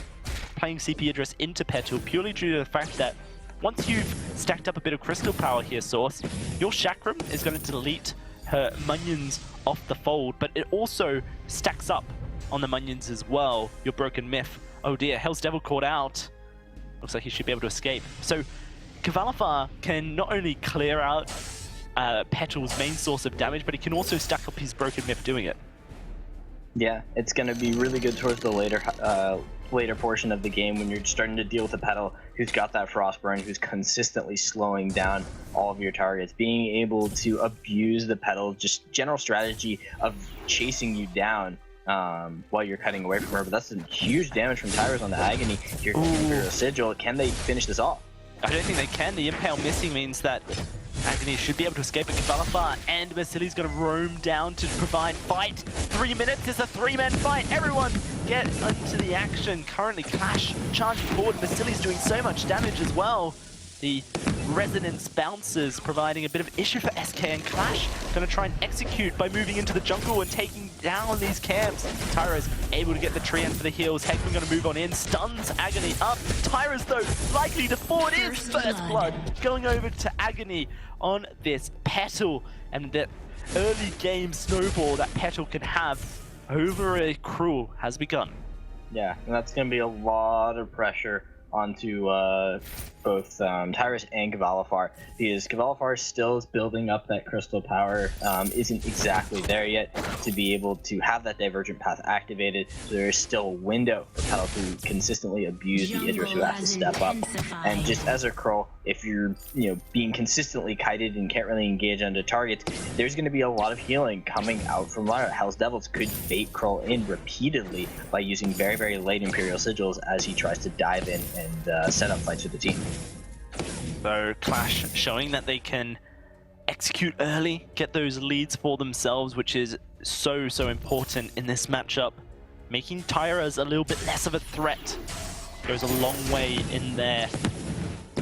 playing CP Idris into Petal, purely due to the fact that once you've stacked up a bit of crystal power here, Source, your chakram is going to delete her minions off the fold, but it also stacks up on the minions as well. Your Broken Myth. Oh dear, Hell's Devil caught out. Looks like he should be able to escape. So Cavalifar can not only clear out Petal's main source of damage, but he can also stack up his Broken Myth doing it. Yeah, it's going to be really good towards the later portion of the game when you're starting to deal with a Petal who's got that Frostburn, who's consistently slowing down all of your targets. Being able to abuse the Petal, just general strategy of chasing you down while you're cutting away from her. But that's some huge damage from Tyrus on the Agony. Here comes a Sigil. Can they finish this off? I don't think they can. The Impale missing means that Agony should be able to escape, but Cavalifar and Vasili's going to roam down to provide fight. 3 minutes is a 3-man fight. Everyone get into the action. Currently, Qlash charging forward. Vasili's doing so much damage as well. The Resonance bounces providing a bit of issue for SK, and Qlash going to try and execute by moving into the jungle and taking down these camps. Tyra's able to get the Treant for the heals. Heckman going to move on in, stuns Agony up. Tyra's though likely to fall. It is first blood going over to Agony on this Petal, and the early game snowball that Petal can have over a Cruel has begun. Yeah, and that's going to be a lot of pressure onto both Tyrus and Cavalifar, because Cavalifar still is building up that crystal power, isn't exactly there yet to be able to have that divergent path activated, so there is still a window for Petal to consistently abuse the Idris who has to step up. And just as a Kroll, if you're being consistently kited and can't really engage onto targets, there's going to be a lot of healing coming out from Lyra. Hell's Devils could bait Kroll in repeatedly by using very, very late Imperial Sigils as he tries to dive in and set up fights with the team. So Qlash showing that they can execute early, get those leads for themselves, which is so important in this matchup. Making Tyra's a little bit less of a threat goes a long way in their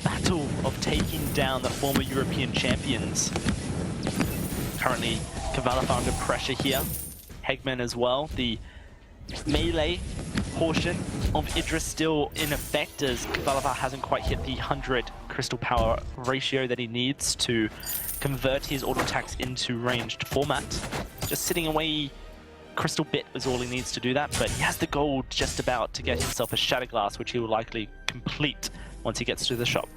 battle of taking down the former European champions. Currently, Cavalifar under pressure here. Hegman as well. The melee portion of Idris still in effect, as Cavalifar hasn't quite hit the 100 crystal power ratio that he needs to convert his auto attacks into ranged format. Just sitting away crystal bit is all he needs to do that, but he has the gold just about to get himself a Shatterglass, which he will likely complete once he gets to the shop.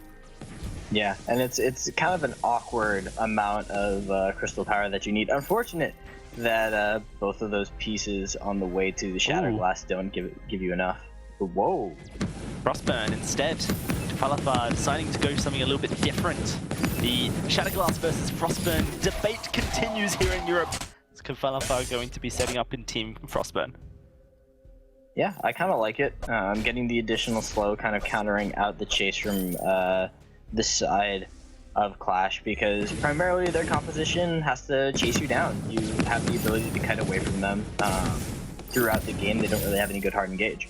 Yeah, and it's kind of an awkward amount of crystal power that you need. Unfortunate that both of those pieces on the way to the Shatterglass don't give you enough. But whoa! Frostburn instead. Cavalifar deciding to go something a little bit different. The Shatterglass versus Frostburn debate continues here in Europe. Is Cavalifar going to be setting up in Team Frostburn? Yeah, I kind of like it. Getting the additional slow, kind of countering out the chase from the side of Qlash, because primarily their composition has to chase you down. You have the ability to kite away from them throughout the game. They don't really have any good hard engage.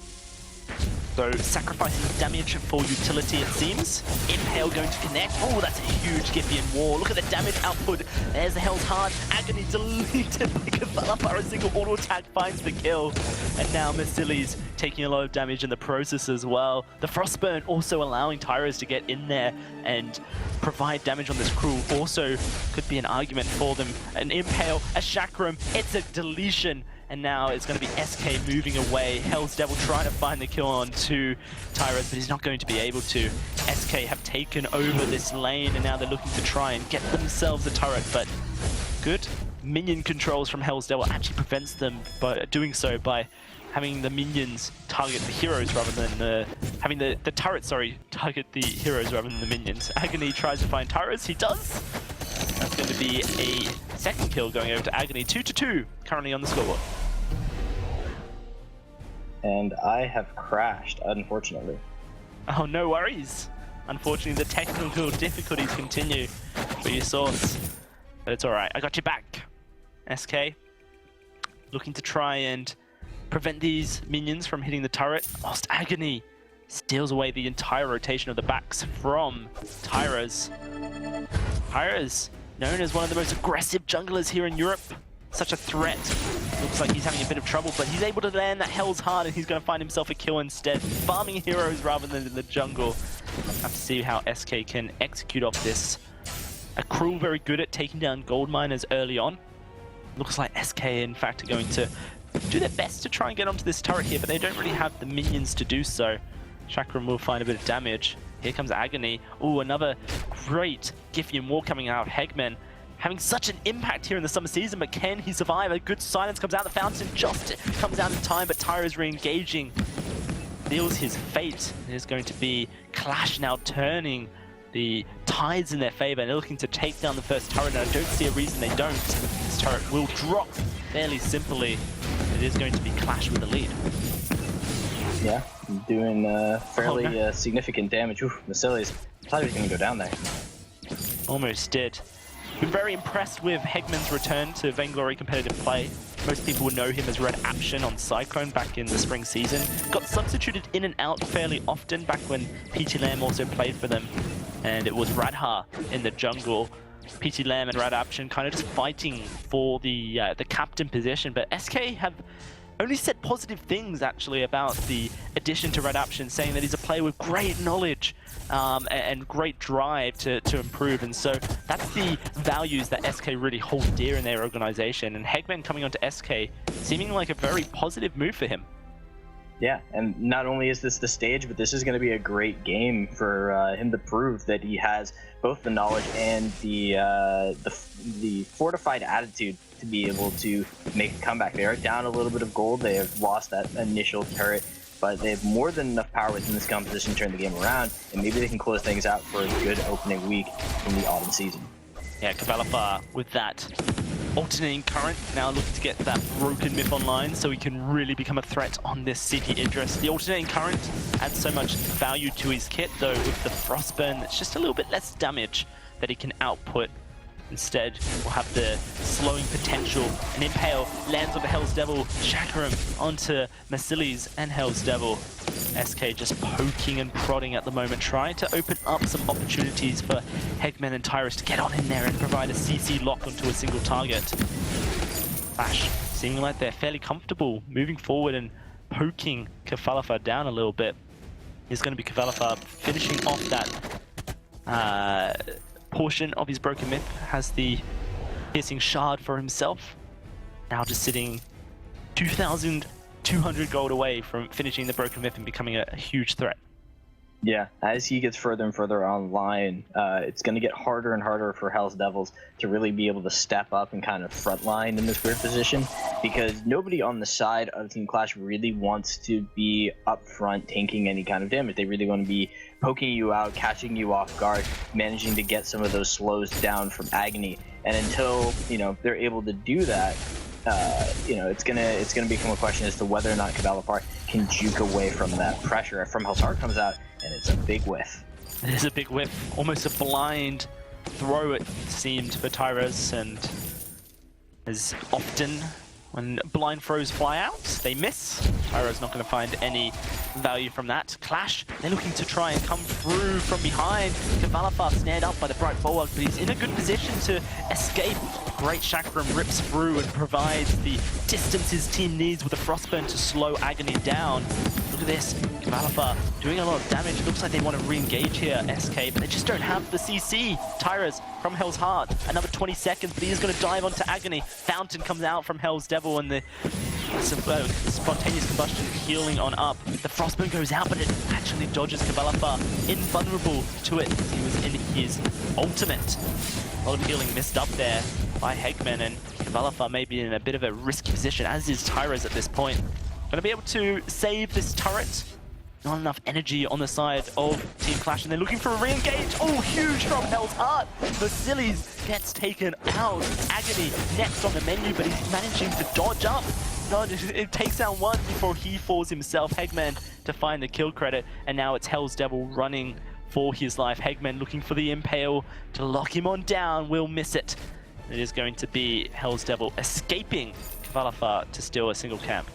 though, sacrificing damage for utility, it seems. Impale going to connect. Oh, that's a huge Giphian War. Look at the damage output. There's the Hell's Heart. Agony deleted by Qlash. A single auto attack finds the kill. And now Masilis taking a lot of damage in the process as well. The Frostburn also allowing Tyros to get in there and provide damage on this crew. Also could be an argument for them. An Impale, a Chakram, it's a deletion. And now it's going to be SK moving away. Hell's Devil trying to find the kill on to Tyros, but he's not going to be able to. SK have taken over this lane, and now they're looking to try and get themselves a turret, but good minion controls from Hell's Devil actually prevents them by doing so by having the minions target the heroes rather than having the turret, target the heroes rather than the minions. Agony tries to find Tyros, he does. That's going to be a second kill going over to Agony. 2-2 currently on the scoreboard. And I have crashed, unfortunately. Oh, no worries. Unfortunately, the technical difficulties continue for your source. But it's alright, I got you back. SK looking to try and prevent these minions from hitting the turret. Whilst Agony steals away the entire rotation of the backs from Tyros. Tyros, known as one of the most aggressive junglers here in Europe. Such a threat. Looks like he's having a bit of trouble, but he's able to land that Hell's Heart and he's going to find himself a kill instead. Farming heroes rather than in the jungle. Have to see how SK can execute off this. A crew very good at taking down gold miners early on. Looks like SK in fact are going to do their best to try and get onto this turret here, but they don't really have the minions to do so. Chakram will find a bit of damage. Here comes Agony. Ooh, another great Giphian War coming out of Hegman. Having such an impact here in the summer season, but can he survive? A good silence comes out. The fountain just comes out in time, but Tyro's re-engaging. Feels his fate. It is going to be Qlash now turning the tides in their favor. They're looking to take down the first turret, and I don't see a reason they don't. This turret will drop fairly simply. It is going to be Qlash with the lead. Yeah, doing fairly significant damage. Ooh, Masilis. I thought he was going to go down there. Almost did. Been very impressed with Hegman's return to Vainglory competitive play. Most people would know him as Red Aption on Cyclone back in the spring season. Got substituted in and out fairly often back when PT Lamb also played for them. And it was Radha in the jungle. PT Lamb and Red Aption kind of just fighting for the captain position. But SK have only said positive things actually about the addition to Red Aption, saying that he's a player with great knowledge and great drive to improve. And so that's the values that SK really hold dear in their organization. And Hegman coming onto SK seeming like a very positive move for him. Yeah, and not only is this the stage, but this is going to be a great game for him to prove that he has both the knowledge and the fortified attitude to be able to make a comeback. They are down a little bit of gold. They have lost that initial turret, but they have more than enough power within this composition to turn the game around, and maybe they can close things out for a good opening week in the autumn season. Yeah, Qlash with that alternating current, now looking to get that broken myth online so he can really become a threat on this CT Idris. The alternating current adds so much value to his kit, though with the Frostburn, it's just a little bit less damage that he can output. Instead, we'll have the slowing potential. An Impale lands on the Hell's Devil, Chakram onto Masilis and Hell's Devil. SK just poking and prodding at the moment, trying to open up some opportunities for Hegman and Tyros to get on in there and provide a CC lock onto a single target. Qlash seeming like they're fairly comfortable moving forward and poking Qlash down a little bit. It's going to be Qlash finishing off that portion of his broken myth, has the piercing shard for himself. Now just sitting 2,200 gold away from finishing the broken myth and becoming a huge threat. Yeah, as he gets further and further online, it's going to get harder and harder for Hell's Devils to really be able to step up and kind of frontline in this weird position, because nobody on the side of Team Qlash really wants to be up front tanking any kind of damage. They really want to be poking you out, catching you off guard, managing to get some of those slows down from Agony. And until, they're able to do that, it's gonna become a question as to whether or not Qlash can juke away from that pressure. From Hell's Heart comes out, and it's a big whiff. It is a big whiff, almost a blind throw it seemed for Tyros, and as often when blind throws fly out, they miss. Tyro's not going to find any value from that. Qlash, they're looking to try and come through from behind. Kvalifar snared up by the Bright Bulwark, but he's in a good position to escape. Great Chakram rips through and provides the distance his team needs with a Frostburn to slow Agony down. Look at this, Kvalifar doing a lot of damage. Looks like they want to re-engage here, SK, but they just don't have the CC. Tyra's from Hell's Heart, another 20 seconds, but he is going to dive onto Agony. Fountain comes out from Hell's Devil, and the spontaneous combustion healing on up. The Frostburn goes out, but it actually dodges Kvalifar, invulnerable to it. He was in his ultimate. A lot of healing missed up there by Hegman, and Kvalifar may be in a bit of a risky position, as is Tyra's at this point. Going to be able to save this turret. Not enough energy on the side of Team Qlash, and they're looking for a re-engage. Oh, huge from Hell's Heart. Vasilis gets taken out. Agony next on the menu, but he's managing to dodge up. It takes down one before he falls himself. Hegman to find the kill credit, and now it's Hell's Devil running for his life. Hegman looking for the Impale to lock him on down. Will miss it. It is going to be Hell's Devil escaping Kvalifar to steal a single camp.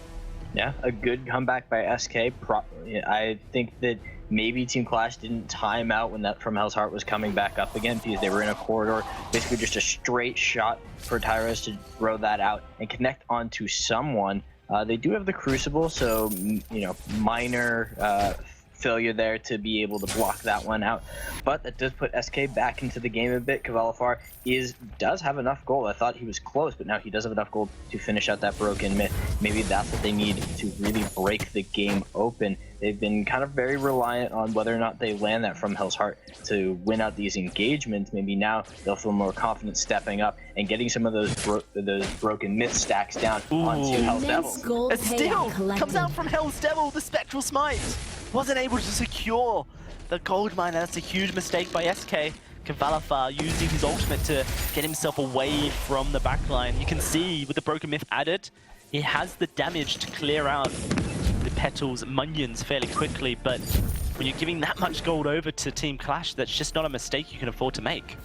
Yeah, a good comeback by SK. I think that maybe Team Qlash didn't time out when that from Hell's Heart was coming back up again, because they were in a corridor. Basically just a straight shot for Tyros to throw that out and connect onto someone. They do have the Crucible, so, you know, minor failure there to be able to block that one out, but that does put SK back into the game a bit. Kvalifar does have enough gold. I thought he was close, but now he does have enough gold to finish out that broken myth. Maybe that's what they need to really break the game open. They've been kind of very reliant on whether or not they land that from Hell's Heart to win out these engagements. Maybe now they'll feel more confident stepping up and getting some of those broken myth stacks down onto Hell's Devil. A steal comes out from Hell's Devil, the Spectral Smite. Wasn't able to secure the gold mine. That's a huge mistake by SK. Kvalifar using his ultimate to get himself away from the backline. You can see with the broken myth added, he has the damage to clear out the Petal's minions fairly quickly, but when you're giving that much gold over to Team Qlash, that's just not a mistake you can afford to make.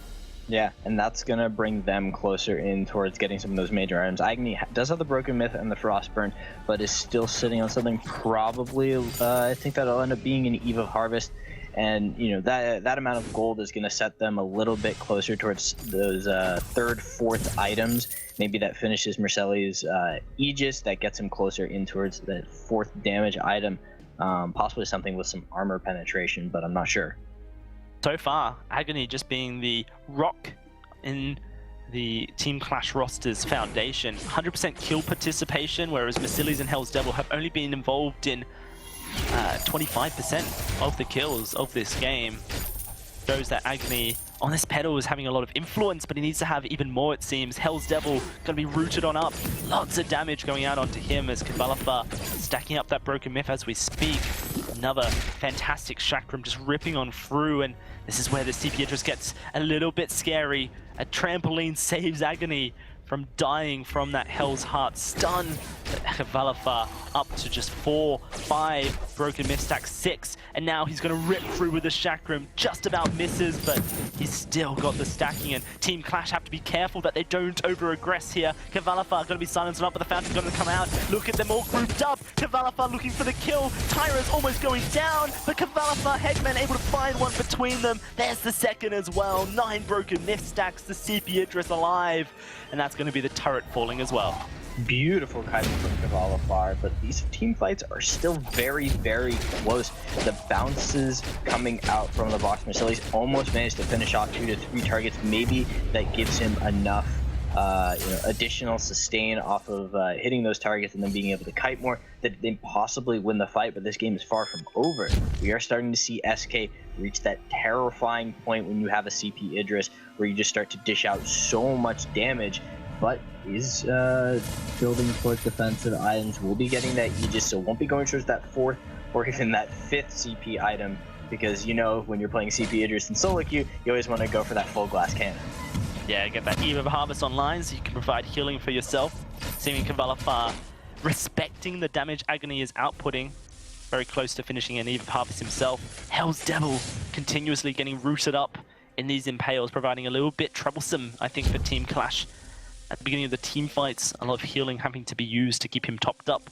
Yeah, and that's going to bring them closer in towards getting some of those major items. Agony does have the Broken Myth and the Frostburn, but is still sitting on something probably, I think that'll end up being an Eve of Harvest. And, you know, that amount of gold is going to set them a little bit closer towards those third, fourth items. Maybe that finishes Merceli's Aegis, that gets him closer in towards that fourth damage item. Possibly something with some armor penetration, but I'm not sure. So far, Agony just being the rock in the Team Qlash roster's foundation. 100% kill participation, whereas Merceli's and Hell's Devil have only been involved in 25% of the kills of this game. Shows that Agony on this pedal is having a lot of influence, but he needs to have even more, it seems. Hell's Devil going to be rooted on up. Lots of damage going out onto him as Kvalifar stacking up that broken myth as we speak. Another fantastic Chakram just ripping on through, and this is where the CP Idris gets a little bit scary. A trampoline saves Agony from dying from that Hell's Heart stun. Kvalifar up to just 4, 5, broken myth stack 6, and now he's going to rip through with the Chakram. Just about misses, but he's still got the stacking, and Team Qlash have to be careful that they don't over-aggress here. Kvalifar going to be silenced up, but the Fountain's going to come out. Look at them all grouped up. Kvalifar looking for the kill. Tyra's almost going down, but Kvalifar, Hegman able to find one between them. There's the second as well. 9 broken myth stacks, the CP Idris alive, and that's going to be the turret falling as well. Beautiful kiting from Kvalifar, but these team fights are still very, very close. The bounces coming out from the box. Mercedes almost managed to finish off 2 to 3 targets. Maybe that gives him enough additional sustain off of hitting those targets and then being able to kite more, that they possibly win the fight, but this game is far from over. We are starting to see SK reach that terrifying point when you have a CP Idris where you just start to dish out so much damage, but is building towards defensive items. We'll be getting that Aegis, so won't be going towards that 4th or even that 5th CP item, because you know when you're playing CP Idris and solo queue, you always want to go for that full glass cannon. Yeah, get that Eve of Harvest online so you can provide healing for yourself. Seeing Kvalifar respecting the damage Agony is outputting. Very close to finishing an Eve of Harvest himself. Hell's Devil continuously getting rooted up in these impales, providing a little bit troublesome, I think, for Team Qlash. At the beginning of the team fights, a lot of healing having to be used to keep him topped up.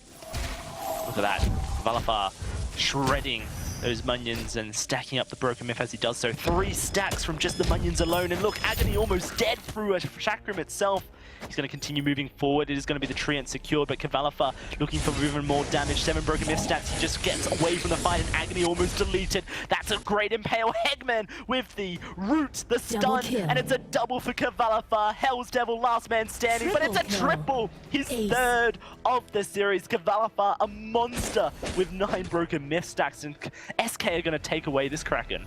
Look at that. Valafar shredding those Minions and stacking up the Broken Myth as he does so. 3 stacks from just the Minions alone. And look, Agony almost dead through a Chakram itself. He's going to continue moving forward. It is going to be the Treant secured, but Qlash looking for even more damage. 7 Broken Myth stacks. He just gets away from the fight, and Agony almost deleted. That's a great Impale. Hegman with the root, the stun, and it's a double for Qlash. Hell's Devil, last man standing, but it's a triple. His third of the series. Qlash, a monster with 9 Broken Myth stacks, and SK are going to take away this Kraken.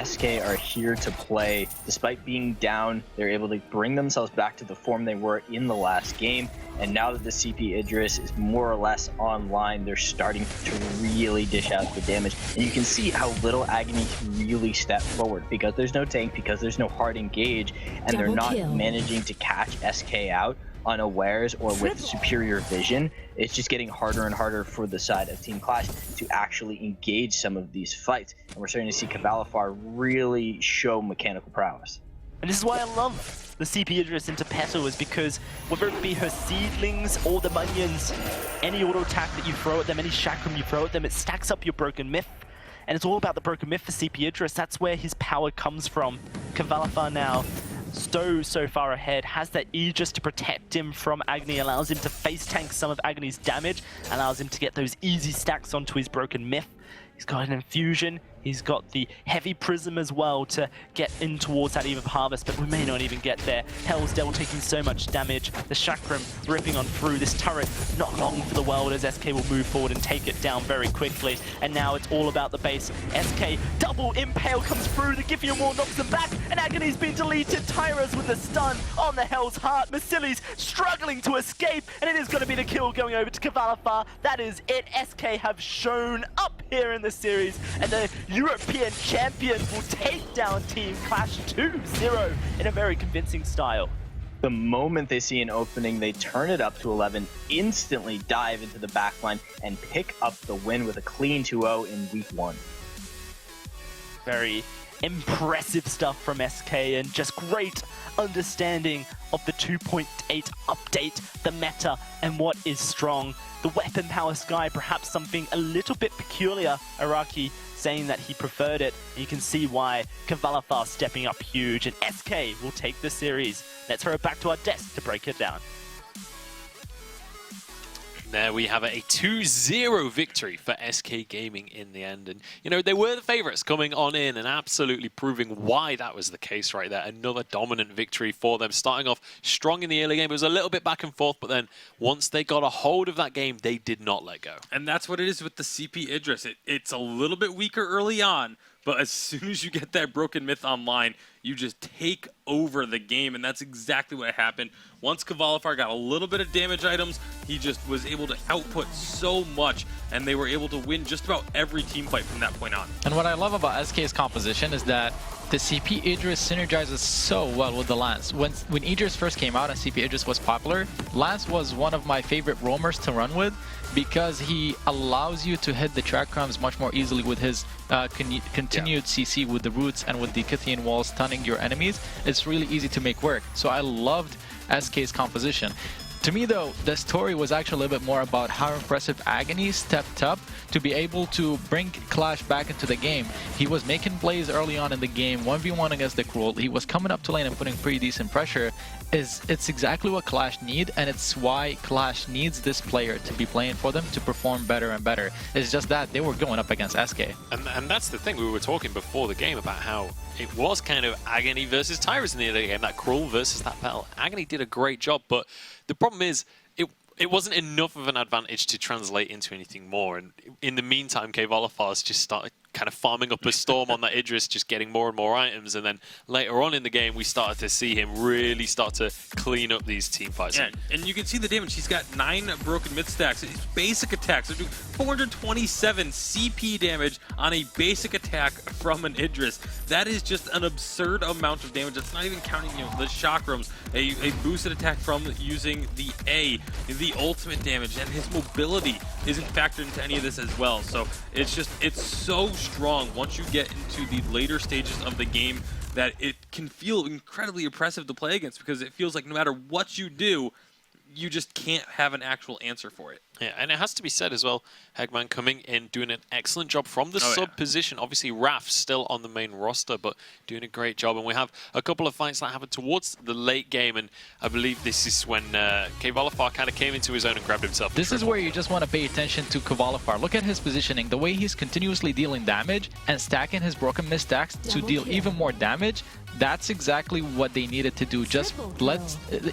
SK are here to play. Despite being down, they're able to bring themselves back to the form they were in the last game. And now that the CP Idris is more or less online, they're starting to really dish out the damage. And you can see how little Agony can really step forward because there's no tank, because there's no hard engage, and they're not managing to catch SK out unawares or with superior vision. It's just getting harder and harder for the side of Team Qlash to actually engage some of these fights. And we're starting to see Qlash really show mechanical prowess. And this is why I love the CP Idris into Petal, is because whether it be her seedlings or the Minions, any auto attack that you throw at them, any Chakram you throw at them, it stacks up your Broken Myth. And it's all about the Broken Myth for CP Idris. That's where his power comes from. Qlash now so far ahead, has that Aegis to protect him from Agony, allows him to face tank some of Agony's damage, allows him to get those easy stacks onto his Broken Myth. He's got an Infusion, he's got the Heavy Prism as well to get in towards that Eve of Harvest, but we may not even get there. Hell's Devil taking so much damage, the Chakram ripping on through. This turret not long for the world as SK will move forward and take it down very quickly. And now it's all about the base. SK, double Impale comes through, the Giffiamore knocks him back, and Agony's been deleted. Tyra's with the stun on the Hell's Heart. Masili's struggling to escape, and it is going to be the kill going over to Qlash. That is it. SK have shown up here in the series, and the European champions will take down Team Qlash 2-0 in a very convincing style. The moment they see an opening, they turn it up to 11, instantly dive into the backline, and pick up the win with a clean 2-0 in week 1. Very impressive stuff from SK, and just great understanding of the 2.8 update, the meta, and what is strong. The weapon power Sky, perhaps something a little bit peculiar. Araki saying that he preferred it. You can see why. Qlash stepping up huge, and SK will take the series. Let's throw it back to our desk to break it down. There we have it, a 2-0 victory for SK Gaming in the end. And, you know, they were the favorites coming on in and absolutely proving why that was the case right there. Another dominant victory for them, starting off strong in the early game. It was a little bit back and forth, but then once they got a hold of that game, they did not let go. And that's what it is with the CP Idris. It's a little bit weaker early on, but as soon as you get that Broken Myth online, you just take over the game, and that's exactly what happened. Once Qlash got a little bit of damage items, he just was able to output so much, and they were able to win just about every team fight from that point on. And what I love about SK's composition is that the CP Idris synergizes so well with the Lance. When Idris first came out and CP Idris was popular, Lance was one of my favorite roamers to run with because he allows you to hit the Chakrams much more easily with his continued CC with the roots and with the Kythian wall stunning your enemies. It's really easy to make work. So I loved SK's composition. To me though, the story was actually a little bit more about how impressive Agony stepped up to be able to bring Qlash back into the game. He was making plays early on in the game, 1v1 against the Cruel. He was coming up to lane and putting pretty decent pressure. It's exactly what Qlash need, and it's why Qlash needs this player to be playing for them to perform better and better. It's just that they were going up against SK. And that's the thing, we were talking before the game about how it was kind of Agony versus Tyrus in the other game, that Cruel versus that Petal. Agony did a great job, but the problem is it wasn't enough of an advantage to translate into anything more. And in the meantime, Qlash just started kind of farming up a storm on that Idris, just getting more and more items. And then later on in the game, we started to see him really start to clean up these team fights. Yeah, and you can see the damage. He's got 9 Broken Myth stacks. His basic attacks are doing 427 CP damage on a basic attack from an Idris. That is just an absurd amount of damage. That's not even counting, you know, the chakrams, a boosted attack from using the A, the ultimate damage, and his mobility isn't factored into any of this as well. So it's so strong once you get into the later stages of the game that it can feel incredibly oppressive to play against, because it feels like no matter what you do, you just can't have an actual answer for it. Yeah, and it has to be said as well, Hegman coming in, doing an excellent job from the Oh, sub yeah. position. Obviously, Raf still on the main roster, but doing a great job. And we have a couple of fights that happen towards the late game, and I believe this is when Kvalifar kind of came into his own and grabbed himself. This is where you just want to pay attention to Kvalifar. Look at his positioning, the way he's continuously dealing damage and stacking his broken mist stacks to deal even more damage. That's exactly what they needed to do. Just let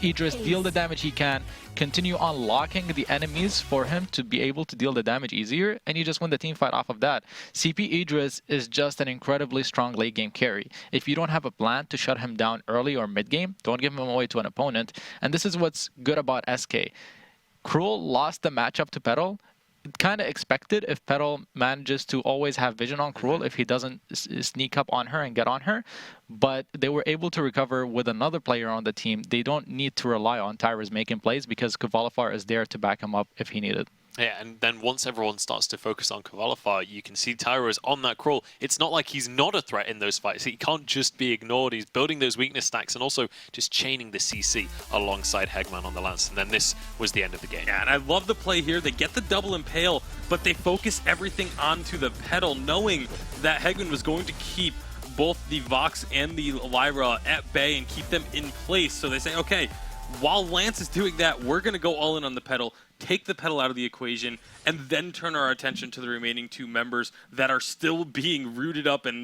Idris deal the damage he can, continue unlocking the enemies for him to be able to deal the damage easier, and you just win the team fight off of that. CP Idris is just an incredibly strong late game carry. If you don't have a plan to shut him down early or mid game, don't give him away to an opponent. And this is what's good about SK. Cruel lost the matchup to Petal. Kind of expected if Petal manages to always have vision on Cruel if he doesn't sneak up on her and get on her, but they were able to recover with another player on the team. They don't need to rely on Tyrus making plays because Kvalifar is there to back him up if he needed. Yeah, and then once everyone starts to focus on Kvalifar, you can see Tyro is on that crawl. It's not like he's not a threat in those fights. He can't just be ignored. He's building those weakness stacks and also just chaining the CC alongside Hegman on the Lance. And then this was the end of the game. Yeah, and I love the play here. They get the double impale, but they focus everything onto the Petal, knowing that Hegman was going to keep both the Vox and the Lyra at bay and keep them in place. So they say, okay, while Lance is doing that, we're going to go all in on the Petal, take the Petal out of the equation, and then turn our attention to the remaining two members that are still being rooted up and